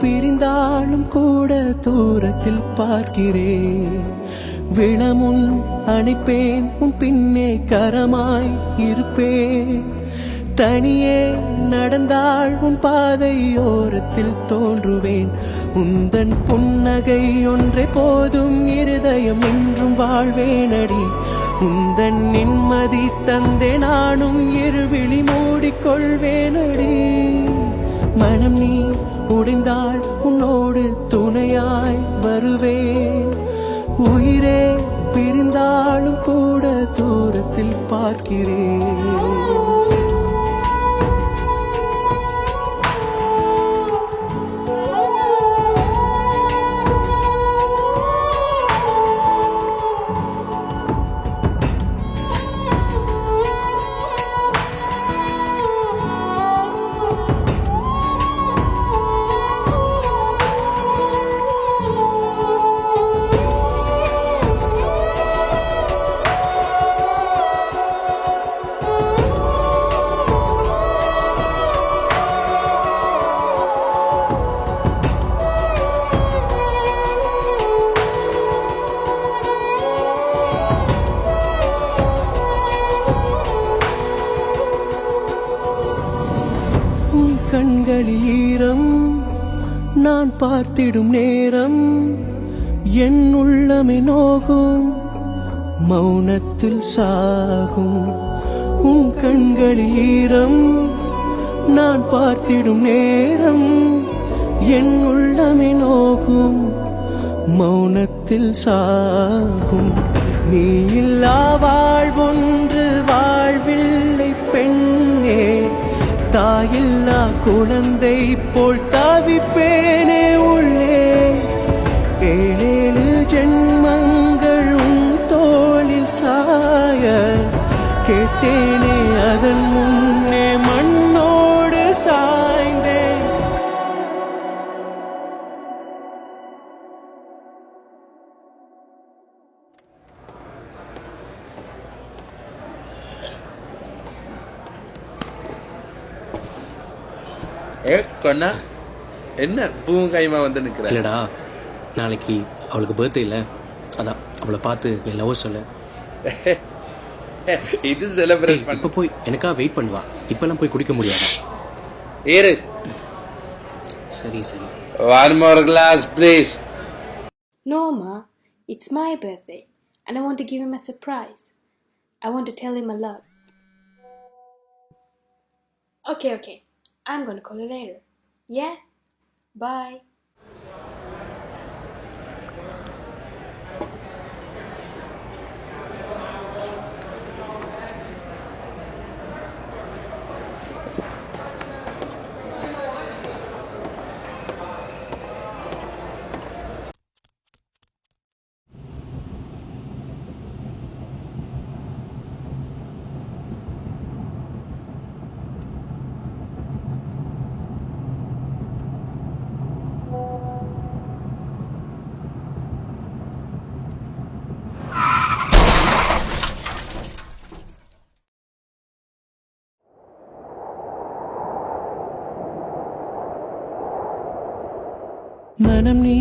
பிரிந்தாலும் கூட தூரத்தில் பார்க்கிறேன். விழமுன் அணைப்பேன், உன் பின்னே கரமாய் இருப்பேன். தனியே நடந்தாள் உன் பாதையோரத்தில் தோன்றுவேன். உந்தன் புன்னகை ஒன்றே போதும், இருதயம் என்றும் வாழ்வேனடி. உந்தன் நிம்மதி தந்தே நானும் இருவிழி மூடிக்கொள்வேனடி. மனம் நீ உடைந்தாள் உன்னோடு துணையாய் வருவேன். உயிரே பிரிந்தாலும் கூட தூரத்தில் பார்க்கிறேன். கண்களில் ஈரம் நான் பார்த்திடும் நேரம், என் உள்ளமே நோகும் மௌனத்தில் சாகும். உன் கண்களில் ஈரம் நான் பார்த்திடும் நேரம், என் உள்ளமே நோகும் மௌனத்தில் சாகும். நீ இல்லா வாழ்வொன்று வாழ்வில்லை பெண்ணே, தாயில்லா குழந்தை போல் தவிப்பேனே உள்ளே. ஏழேழு ஜென்மங்கள் உன் தோளில் சாய கேட்டேனே, அதன் முன்னே மண்ணோடு சாய்ந்தேன். கொன்னா என்ன பூவும் கைமா வந்து நிக்கிற? இல்லடா, நாளைக்கு அவளுக்கு பர்த்டே இல்லை, அதான் அவளை பார்த்து என் லவ் சொல்ல. இது செலிப்ரேட் பண்ண. இப்ப போய் எனக்கா வெயிட் பண்ணுவா, இப்பெல்லாம் போய் குடிக்க முடியாது. ஏறு. சரி சரி. One more glass please. No ma, it's my birthday and I want to give him a surprise. I want to tell him I love. Okay. I'm gonna call you later. Yeah? Bye. மனம் நீ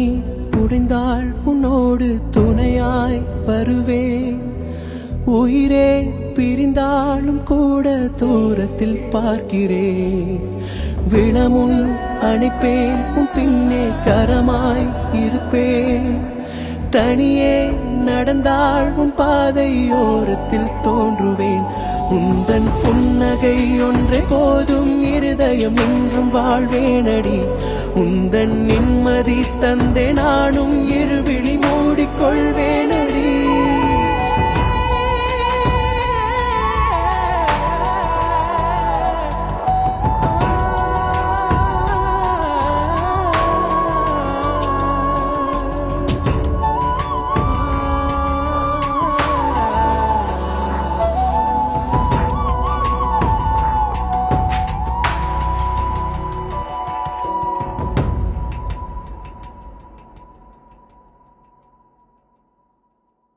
உடைந்தாள் உன்னோடு துணையாய் வருவேன். உயிரே பிரிந்தாலும் கூட தூரத்தில் பார்க்கிறேன். விழமுன் அணைப்பேன், உன் பின்னே கரமாய் இருப்பேன். தனியே நடந்தாள் உன் பாதையோரத்தில் தோன்றுவேன். உந்தன் புன்னகை ஒன்றே போதும், இருதயம் என்றும் வாழ்வேனடி. உந்தன் நிம்மதி தந்தே நானும் இருவிழி மூடிக்கொள்வேனடி.